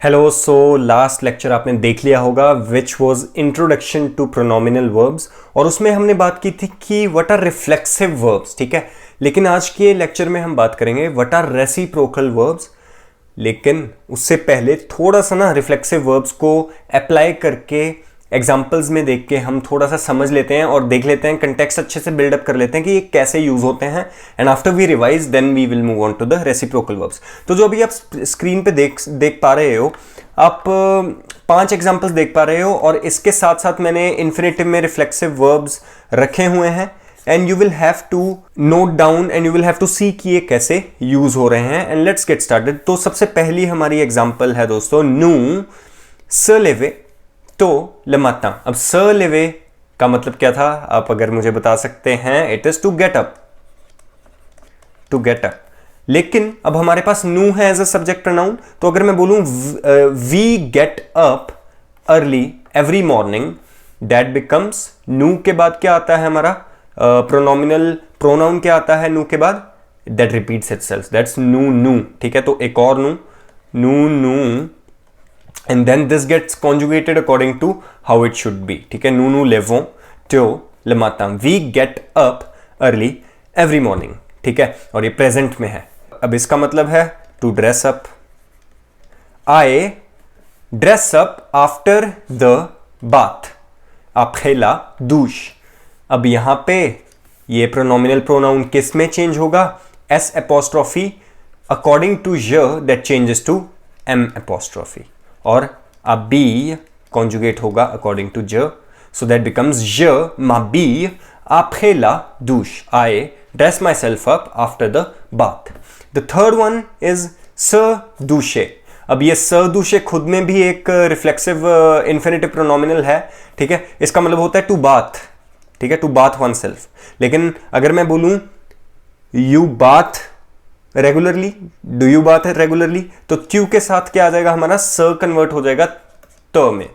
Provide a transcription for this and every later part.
Hello. So last lecture आपने देख लिया होगा which was introduction to pronominal verbs, और उसमें हमने बात की थी कि व्हाट आर रिफ्लेक्सिव वर्ब्स। ठीक है, लेकिन आज के लेक्चर में हम बात करेंगे व्हाट आर रेसिप्रोकल वर्ब्स। लेकिन उससे पहले थोड़ा सा ना रिफ्लेक्सिव वर्ब्स को अप्लाई करके एग्जाम्पल्स में देख के हम थोड़ा सा समझ लेते हैं और देख लेते हैं, कंटेक्स्ट अच्छे से बिल्डअप कर लेते हैं कि ये कैसे यूज होते हैं। And after we revise then we will move on to the reciprocal verbs. तो जो अभी आप स्क्रीन पे देख पा रहे हो, आप 5 एग्जाम्पल्स देख पा रहे हो, और इसके साथ साथ मैंने इन्फिनेटिव में रिफ्लेक्सिव वर्ब्स रखे हुए हैं। And you will have to note down and you will have to see कि ये कैसे यूज हो रहे हैं। And let's get started. तो सबसे पहली हमारी एग्जाम्पल है दोस्तों, नू स लेवे तो लमाता। अब स लेवे का मतलब क्या था, आप अगर मुझे बता सकते हैं? It is to get up, to get up. लेकिन अब हमारे पास नू है एज अ सब्जेक्ट प्रोनाउन, तो अगर मैं बोलूं we get up early every morning, that becomes, नू के बाद क्या आता है हमारा प्रोनोमिनल प्रोनाउन, क्या आता है नू के बाद? दैट रिपीट्स इटसेल्फ, दैट्स नू नू। ठीक है, तो एक और नू, नू नू, and then this gets conjugated according to how it should be. ठीक है, nous nous levons tôt le matin, we get up early every morning. ठीक है, और ये प्रेजेंट में है। अब इसका मतलब है to dress up, I dress up after the bath, après la douche। अब यहां पे ये प्रोनोमिनल प्रोनाउन किस में चेंज होगा? S apostrophe according to je, that changes to M apostrophe, और अब बी कॉन्जुगेट होगा अकॉर्डिंग टू ज, सो दैट बिकम्स ज m'habille après la douche, I dress myself up after the bath। The third one is se doucher। अब ये se doucher खुद में भी एक रिफ्लेक्सिव इन्फिनेटिव प्रोनोमिनल है। ठीक है, इसका मतलब होता है टू बाथ। ठीक है, टू बाथ वन सेल्फ। लेकिन अगर मैं बोलूं you bath regularly, do you bath regularly, तो ट्यू के साथ क्या आ जाएगा हमारा? स कन्वर्ट हो जाएगा त में,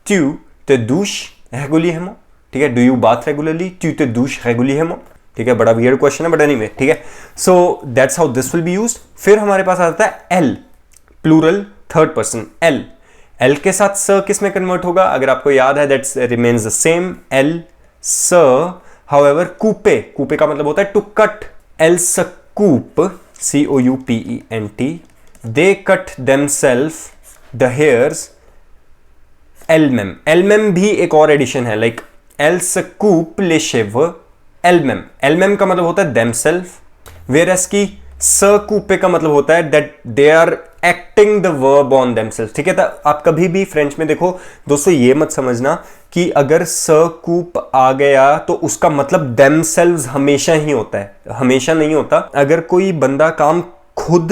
ट्यू ते दूश रेगुलियरमेंट। ठीक है, डू यू बाथ रेगुलरली, ट्यू ते दूश रेगुलियरमेंट। ठीक है, बड़ा वियर्ड क्वेश्चन है बट एनीवे। ठीक है, so that's how this will be used. फिर हमारे पास आता है एल, प्लूरल थर्ड पर्सन एल। एल के साथ स किस में कन्वर्ट होगा? अगर आपको याद है, that's remains the same, L स। हाउएवर कूपे, कूपे का मतलब होता है टू कट, एल स कूप, C-O-U-P-E-N-T, they cut themselves the hairs, elmem। elmem भी एक और एडिशन है, like else coupe les cheveux, elmem। elmem का मतलब होता है themselves, whereas की स coupe का मतलब होता है that they are acting the verb on themselves। ठीक है, तो आप कभी भी फ्रेंच में देखो दोस्तों, ये मत समझना कि अगर स कूप आ गया तो उसका मतलब themselves हमेशा ही होता है, हमेशा नहीं होता। अगर कोई बंदा काम खुद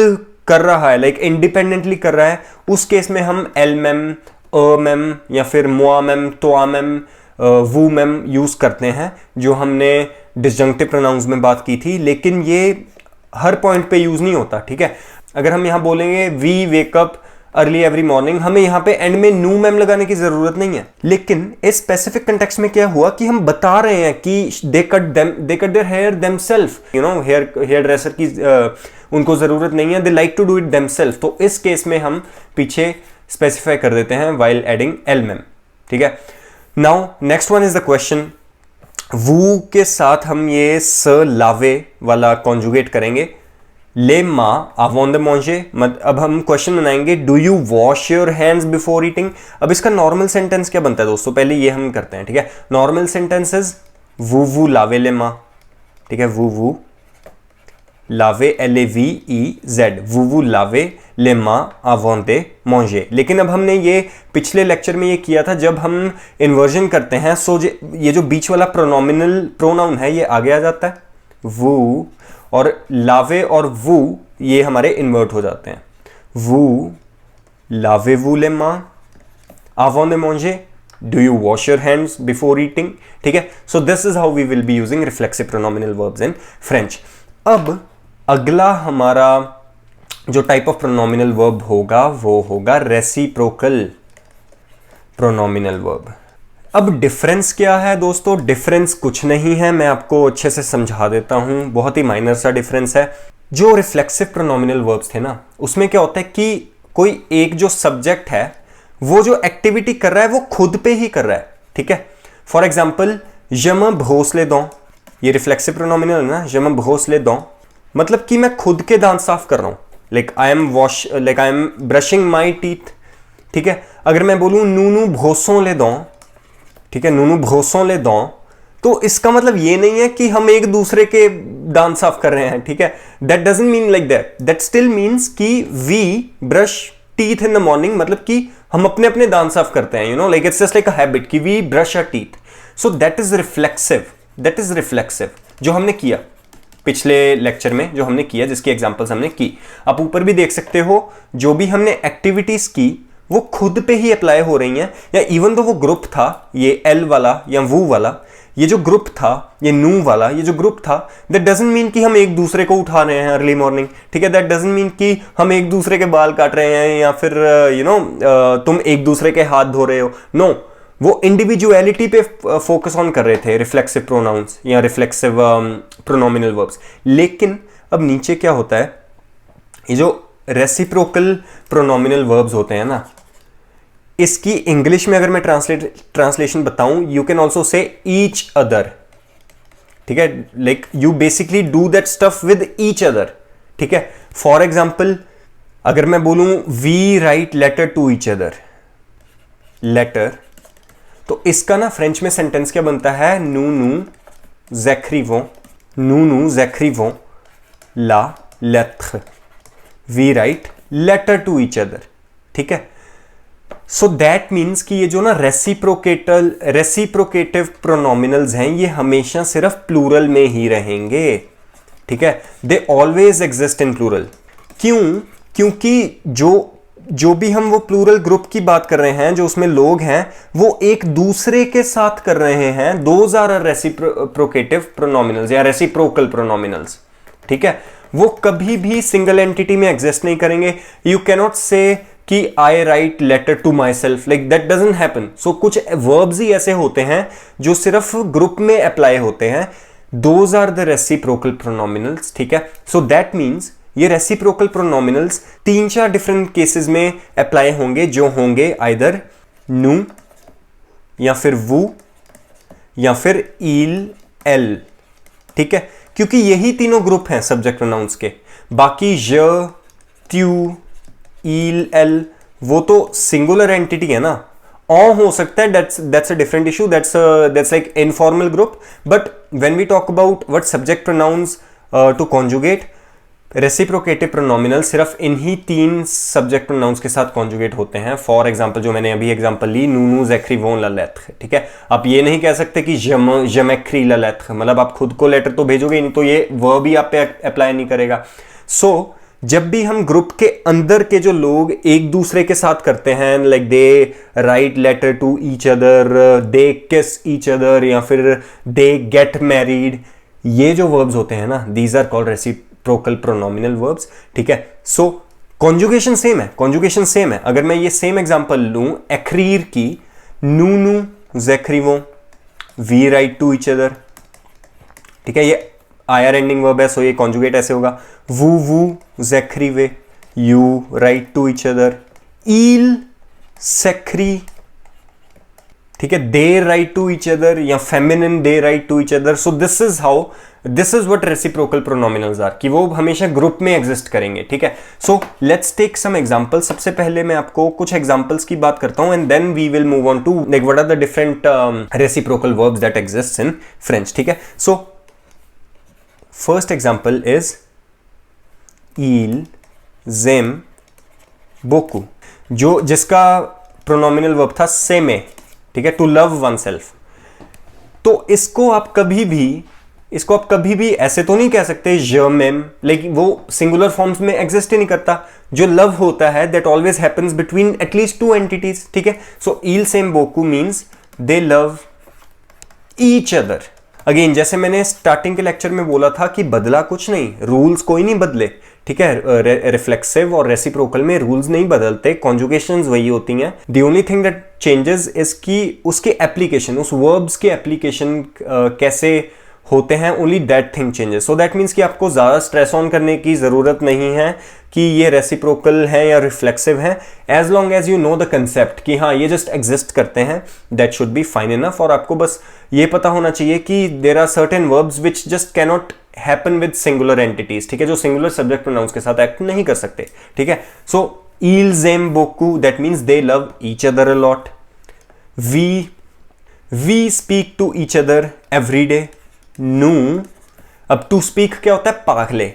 कर रहा है, लाइक इंडिपेंडेंटली कर रहा है, उस केस में हम एलमेम, अमेम या फिर मोआमेम, तोआमेम, वूमेम यूज करते हैं, जो हमने डिसजंक्टिव प्रोनाउंस में बात की थी। लेकिन ये हर पॉइंट पे यूज नहीं होता। ठीक है, अगर हम यहां बोलेंगे we wake up early every morning, हमें यहां पे एंड में नू मैम लगाने की जरूरत नहीं है। लेकिन इस स्पेसिफिक कंटेक्स्ट में क्या हुआ कि हम बता रहे हैं कि they cut their hair themselves, you know, hairdresser की उनको जरूरत नहीं है, they like to do it themselves. तो इस केस में हम पीछे स्पेसिफाई कर देते हैं व्हाइल एडिंग एल मैम। ठीक है, now next one is the question, वू के साथ हम ये स लावे वाला कॉन्जुगेट करेंगे, ले माँ avant de manger। अब हम क्वेश्चन बनाएंगे, do you wash your hands before eating. अब इसका नॉर्मल सेंटेंस क्या बनता है दोस्तों? पहले ये हम करते हैं। ठीक है, नॉर्मल सेंटेंस इज वू वू लावे ले माँ। ठीक है, वू वू लावे LAVE-Z, वू वू लावे ले माँ avant de manger। लेकिन अब हमने ये पिछले लेक्चर में ये किया था, जब हम इन्वर्जन करते हैं, सो ये जो बीच वाला प्रोनोमिनल प्रोनाउन है ये आगे आ जाता है, वू, और लावे और वू ये हमारे इन्वर्ट हो जाते हैं। वू लावे वू ले माँ avant de manger, do you wash your hands before eating. ठीक है, so this is how we will be using reflexive pronominal verbs in French. अब अगला हमारा जो टाइप ऑफ प्रोनोमिनल वर्ब होगा वो होगा रेसिप्रोकल प्रोनोमिनल वर्ब। अब डिफरेंस क्या है दोस्तों? डिफरेंस कुछ नहीं है, मैं आपको अच्छे से समझा देता हूं, बहुत ही माइनर सा डिफरेंस है। जो रिफ्लेक्सिव प्रोनोमिनल वर्ब्स थे ना, उसमें क्या होता है कि कोई एक जो सब्जेक्ट है वो जो एक्टिविटी कर रहा है वो खुद पे ही कर रहा है, ठीक है। For example je me brosse les dents, ये रिफ्लेक्सिव प्रोनोमिनल है ना, je me brosse les dents, मतलब कि मैं खुद के दांत साफ कर रहा हूं, like I am brushing my teeth, ठीक है। अगर मैं बोलूं नूनू भोसों ले दो, ठीक है, नूनू भोसों ले दो, तो इसका मतलब ये नहीं है कि हम एक दूसरे के दांत साफ कर रहे हैं, ठीक है। That doesn't mean like that, that still means कि we brush teeth in the morning, मतलब कि हम अपने अपने दांत साफ करते हैं, you know, like it's just like a habit कि we brush our teeth. So that is reflexive, that is reflexive जो हमने किया पिछले लेक्चर में, जो हमने किया, जिसकी एग्जांपल्स हमने की। आप ऊपर भी देख सकते हो, जो भी हमने एक्टिविटीज की वो खुद पे ही अप्लाई हो रही हैं, या इवन तो वो ग्रुप था, ये एल वाला या वू वाला, ये जो ग्रुप था, ये नू वाला, ये जो ग्रुप था, दैट डजंट मीन कि हम एक दूसरे को उठा रहे हैं अर्ली मॉर्निंग, ठीक है। दैट डजंट मीन कि हम एक दूसरे के बाल काट रहे हैं, या फिर यू नो तुम एक दूसरे के हाथ धो रहे हो, नो वो इंडिविजुअलिटी पे फोकस ऑन कर रहे थे रिफ्लेक्सिव प्रोनाउंस या रिफ्लेक्सिव प्रोनोमिनल वर्ब्स। लेकिन अब नीचे क्या होता है, ये जो रेसिप्रोकल प्रोनोमिनल वर्ब्स होते हैं ना, इसकी इंग्लिश में अगर मैं ट्रांसलेशन बताऊं, you can also say each other, ठीक है, like you basically do that stuff with each other, ठीक है। फॉर एग्जाम्पल अगर मैं बोलूं we write letter to each other, letter, तो इसका ना फ्रेंच में सेंटेंस क्या बनता है, नू नू जैक्रिवों, नू नू जैक्रिवों ला लेट्र, we write letter to each other, ठीक है। सो दैट मीन्स कि ये जो ना रेसिप्रोकेटिव प्रोनोमिनल्स हैं, ये हमेशा सिर्फ प्लूरल में ही रहेंगे, ठीक है। They always exist in plural. क्यों? क्योंकि जो भी हम वो प्लूरल ग्रुप की बात कर रहे हैं, जो उसमें लोग हैं, वो एक दूसरे के साथ कर रहे हैं, दोज आर रेसिप्रोकेटिव प्रोनोमिनल्स या रेसिप्रोकल प्रोनोमिनल्स, ठीक है। वो कभी भी सिंगल एंटिटी में एग्जिस्ट नहीं करेंगे। यू कैनॉट से कि I write letter to myself, like that doesn't happen. So कुछ वर्ब्स ही ऐसे होते हैं जो सिर्फ ग्रुप में अप्लाई होते हैं, दोज आर द रेसिप्रोकल प्रोनोमिनल्स, ठीक है। सो दैट मीन्स ये रेसिप्रोकल प्रोनोमिनल्स 3-4 डिफरेंट केसेस में अप्लाई होंगे, जो होंगे आइदर नू या फिर वू या फिर ईल एल, ठीक है, क्योंकि यही तीनों ग्रुप हैं सब्जेक्ट प्रोनाउंस के। बाकी ज, त्यू, ईल, एल वो तो सिंगुलर एंटिटी है ना। हो सकता है, that's a different issue, that's like informal group. But when we talk about what subject pronouns to conjugate, reciprocative pronominal सिर्फ इन्हीं 3 सब्जेक्ट प्रोनाउंस के साथ कॉन्जुगेट होते हैं। फॉर एग्जांपल जो मैंने अभी एग्जांपल ली, नूनू जैक्रिवों ला लेट्र, ठीक है। आप ये नहीं कह सकते कि जमैक्री ला लेट्र, मतलब आप खुद को लेटर तो भेजोगे नहीं, तो ये वर्ब भी आप पे अप्लाई नहीं करेगा। सो जब भी हम ग्रुप के अंदर के जो लोग एक दूसरे के साथ करते हैं, like they write letter to each other, they kiss each other, या फिर दे गेट मैरिड, ये जो वर्ब्स होते हैं ना, these are called reciprocal pronominal verbs, ठीक है। सो कॉन्जुगेशन सेम है, कॉन्जुगेशन सेम है। अगर मैं ये सेम एग्जांपल लूं एक्रीर की, नूनू जैक्रिवों we write to each other, ठीक है, ये आयर एंडिंग वर्ब है, सो ये कॉन्जुगेट ऐसे होगा, वू वू जैक्रिवे you write to each other, ईल सेक्री, ठीक है, they write to each other, या feminine they write to each other. So this is what reciprocal pronominals are, कि वो हमेशा ग्रुप में एग्जिस्ट करेंगे, ठीक है। So let's take some examples. सबसे पहले मैं आपको कुछ एग्जांपल्स की बात करता हूं, and then we will move on to like what are the different reciprocal verbs that exist in French, ठीक है। So first example is il, j'aime beaucoup, जिसका प्रोनोमिनल वर्ब था सेमे, ठीक है, टू लव वन सेल्फ। तो इसको आप कभी भी ऐसे तो नहीं कह सकते je m'aime, लेकिन वो सिंगुलर फॉर्म्स में एग्जिस्ट ही नहीं करता। जो लव होता है that always happens between at least 2 entities, ठीक है। सो il s'aime beaucoup means they love each other. Again जैसे मैंने स्टार्टिंग के लेक्चर में बोला था कि बदला कुछ नहीं, रूल्स कोई नहीं बदले, ठीक है। रिफ्लेक्सिव और रेसिप्रोकल में रूल्स नहीं बदलते, कॉन्जुगेशंस वही होती हैं। The only thing that changes is कि उसके एप्लीकेशन, उस वर्ब्स के एप्लीकेशन कैसे होते हैं, only that thing changes. So that means कि आपको ज़्यादा स्ट्रेस ऑन करने की ज़रूरत नहीं है कि ये रेसिप्रोकल है या रिफ्लेक्सिव है, as long as you know the concept कि हाँ ये जस्ट एग्जिस्ट करते हैं, that should be fine enough. और आपको बस ये पता होना चाहिए कि there are certain verbs which just cannot happen with singular entities, ठीक है, जो सिंगुलर सब्जेक्ट प्रोनाउंस के साथ एक्ट नहीं कर सकते, ठीक है। सो ils aim beaucoup, that means they love each other a lot. We speak to each other every day. nous, अब to speak क्या होता है, पागले,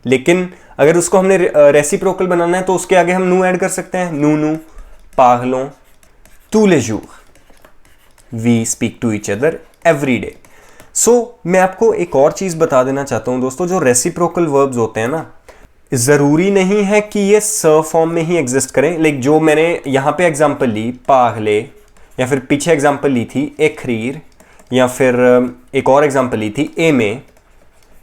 लेकिन अगर उसको हमने रेसिप्रोकल बनाना है तो उसके आगे हम nous ऐड कर सकते हैं, nous पागलों, tous les jours we speak to each other every day. मैं आपको एक और चीज बता देना चाहता हूं दोस्तों, जो रेसिप्रोकल वर्ब्स होते हैं ना, जरूरी नहीं है कि ये स फॉर्म में ही एग्जिस्ट करें। लाइक जो मैंने यहां पे एग्जांपल ली पागले, या फिर पीछे एग्जांपल ली थी एखरीर, या फिर एक और एग्जांपल ली थी ए में,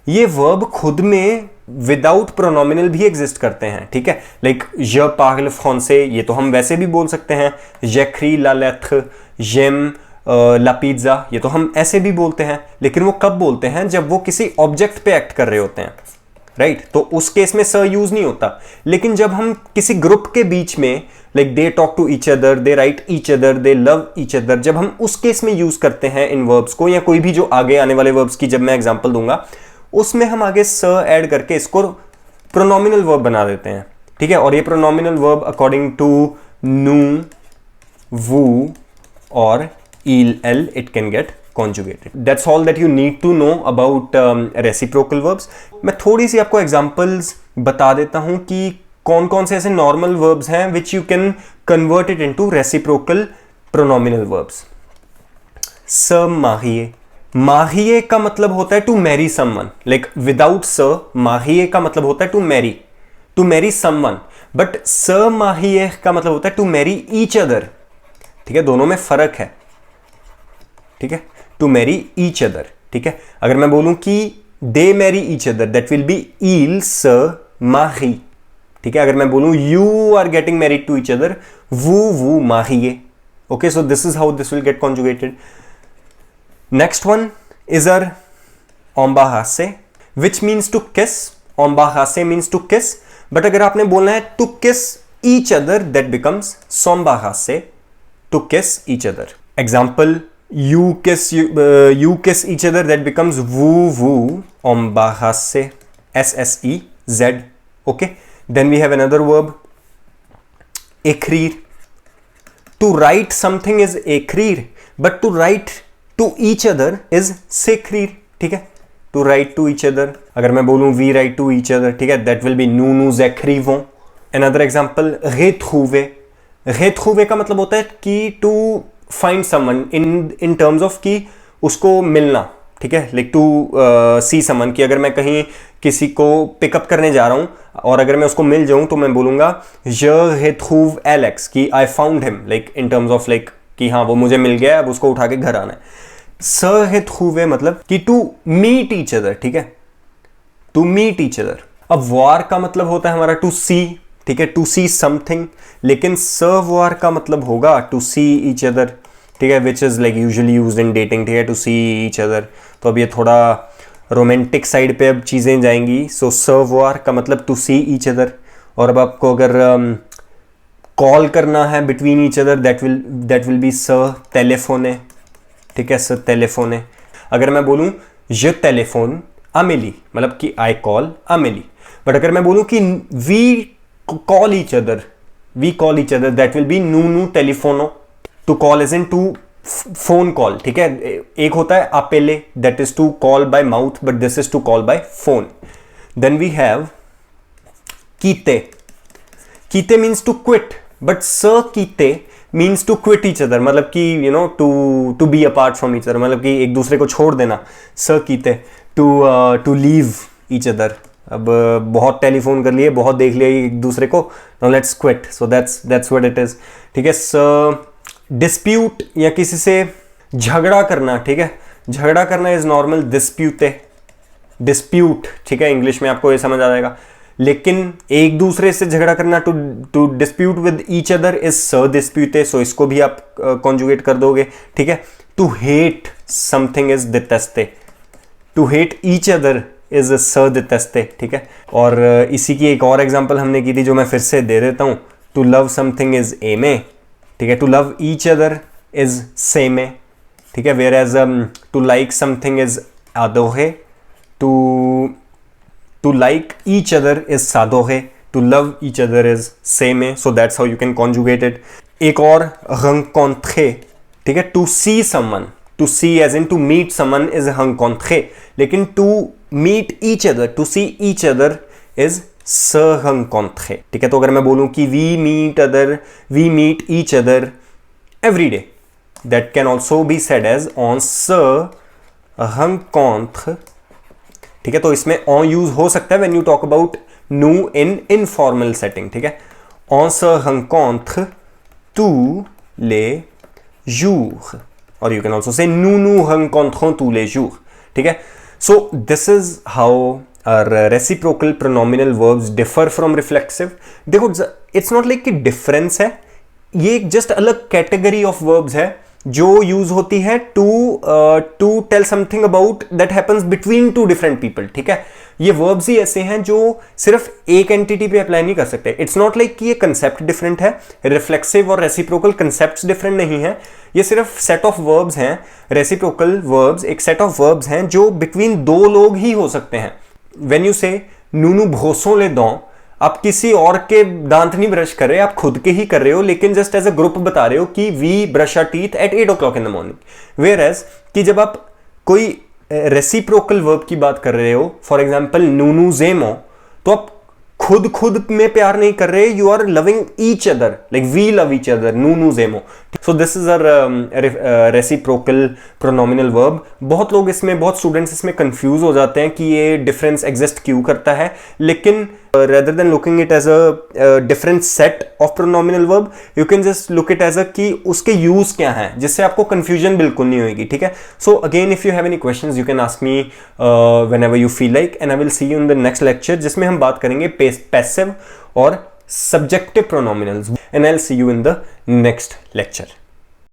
ये वर्ब खुद में विदाउट प्रोनोमिनल भी एग्जिस्ट करते हैं, ठीक है। लाइक ज पागल फ्रांसे, ये तो हम वैसे भी बोल सकते हैं, जेखरी ला लेत्र, जेम ला पिज्जा, ये तो हम ऐसे भी बोलते हैं, लेकिन वो कब बोलते हैं, जब वो किसी ऑब्जेक्ट पे एक्ट कर रहे होते हैं, राइट तो उस केस में स यूज नहीं होता। लेकिन जब हम किसी ग्रुप के बीच में, like they talk to each other, they write each other, they love each other, जब हम उस केस में यूज करते हैं इन वर्ब्स को, या कोई भी जो आगे आने वाले वर्ब्स की जब मैं एग्जांपल दूंगा उसमें हम आगे स ऐड करके इसको प्रोनोमिनल वर्ब बना देते हैं, ठीक है। और ये प्रोनोमिनल वर्ब अकॉर्डिंग टू नू, वू और il, l, it can get conjugated. That's all that you need to know about reciprocal verbs. मैं थोड़ी सी आपको एग्जांपल्स बता देता हूं कि कौन कौन से ऐसे नॉर्मल वर्ब्स हैं which you can convert it into reciprocal pronominal verbs. se marier, marier का मतलब होता है to marry someone. Like without se, marier का मतलब होता है to marry someone. But se marier का मतलब होता है to marry each other. ठीक है, दोनों में फर्क है, ठीक है, टू मैरी ईच अदर, ठीक है। अगर मैं बोलूं कि they marry each other, that will be ils se marient, ठीक है। अगर मैं बोलूं you are getting married to each other, vous mariez, okay. So this is how this will get conjugated. Next one is आर embrasser, which means to kiss. embrasser means to kiss, but अगर आपने बोलना है to kiss each other, that becomes s'embarrasser, to kiss each other. Example, you kiss each other, that becomes vous embrasser, SSEZ, okay. Then we have another verb, écrire. To write something is écrire, but to write to each other is s'écrire, ठीक है। to write to each other, अगर मैं बोलूं we write to each other, ठीक है, that will be nous écrivons. Another example, retrouver. retrouver का मतलब होता है कि to find someone in terms of कि उसको मिलना, ठीक है। लाइक टू सी समवन, कि अगर मैं कहीं किसी को पिकअप करने जा रहा हूं और अगर मैं उसको मिल जाऊं तो मैं बोलूंगा je retrouve Alex, कि I found him, like in terms of like कि हाँ वो मुझे मिल गया, अब उसको उठा के घर आना है। se retrouver मतलब कि टू मीट ईच अदर, ठीक है, टू मीट ईच अदर। अब voir का मतलब होता है हमारा टू सी, ठीक है, टू सी समथिंग, लेकिन सर्ववार का मतलब होगा टू सी ईच अदर, ठीक है, which is like usually used in dating, ठीक है, टू सी ईच अदर। तो अब ये थोड़ा रोमांटिक साइड पे अब चीजें जाएंगी। सो सर्ववार का मतलब टू सी ईच अदर। और अब आपको अगर कॉल करना है between each other, that will B स टेलीफोने, ठीक है, स टेलीफोने। अगर मैं बोलूं je téléphone Amélie, मतलब कि आई कॉल Amélie, बट अगर मैं बोलूं कि we call each other, that will be nous telephono. To call is in to phone call, ठीक है। एक होता है appeler, that is to call by mouth, but this is to call by phone. Then we have quitter. quitter means to quit, but se quitter means to quit each other, मतलब कि you know to be apart from each other, मतलब कि एक दूसरे को छोड़ देना। se quitter, to leave each other. अब बहुत टेलीफोन कर लिए, बहुत देख लिया एक दूसरे को, now let's quit. So that's what it is, ठीक है। डिस्प्यूट या किसी से झगड़ा करना, ठीक है, झगड़ा करना इज नॉर्मल डिस्प्यूट, ठीक है, इंग्लिश में आपको ये समझ आ जाएगा। लेकिन एक दूसरे से झगड़ा करना, to dispute with each other is स डिस्प्यूटे, सो इसको भी आप कॉन्जुगेट कर दोगे, ठीक है। टू हेट समथिंग इज डिटेस्टे, to hate each other is स दितस्ते, ठीक है। और इसी की एक और एग्जांपल हमने की थी जो मैं फिर से दे देता हूँ, टू लव समथिंग इज एमे, ठीक है। To love each other is सेमे, ठीक है। Whereas to like something is आदोहे, to like each other is सादोहे, to love each other is सेमे, so that's how you can conjugate it. एक और rencontrer, ठीक है। To see someone, to see as in to meet someone is rencontrer, लेकिन to meet each other, to see each other is se rencontrer, ठीक है। तो अगर मैं बोलूं कि we meet each other every day, that can also be said as on se rencontre, ठीक है। तो इसमें on यूज हो सकता है when you talk about nous in informal setting, ठीक है। on se rencontre tous les jours, or you can also say nous rencontrons tous les jours, ठीक है। So this is how our reciprocal pronominal verbs differ from reflexive. देखो it's not like कि difference है, ये एक just अलग category of verbs है जो यूज होती है to tell something about that happens between two different people, ठीक है। ये वर्ब्स ही ऐसे हैं जो सिर्फ एक एंटिटी पे अप्लाई नहीं कर सकते। इट्स नॉट लाइक कि ये कंसेप्ट डिफरेंट है, रिफ्लेक्सिव और रेसिप्रोकल कंसेप्ट्स डिफरेंट नहीं है, ये सिर्फ सेट ऑफ वर्ब्स हैं। रेसिप्रोकल वर्ब्स एक सेट ऑफ वर्ब्स हैं जो बिटवीन दो लोग ही हो सकते हैं। व्हेन यू से नूनू भोसों ले दो, आप किसी और के दांत नहीं ब्रश कर रहे, आप खुद के ही कर रहे हो, लेकिन जस्ट एज अ ग्रुप बता रहे हो कि we brush our teeth at 8 o'clock in the morning. Whereas कि जब आप कोई रेसिप्रोकल वर्ब की बात कर रहे हो, फॉर एग्जाम्पल नूनू जेमो, तो आप खुद में प्यार नहीं कर रहे, you are loving each other, like we love each other, नूनू जेमो। So this is a reciprocal pronominal verb. बहुत लोग इसमें, बहुत स्टूडेंट्स इसमें कंफ्यूज हो जाते हैं कि ये डिफरेंस एग्जिस्ट क्यों करता है, लेकिन rather than looking it as a different set of pronominal verb, you can just look it as a कि उसके यूज क्या हैं, जिससे आपको confusion बिल्कुल नहीं होगी, ठीक है। So again, if you have any questions, you can ask me whenever you feel like, and I will see you in the next lecture, जिसमें हम बात करेंगे passive और subjective pronominals, and I'll see you in the next lecture.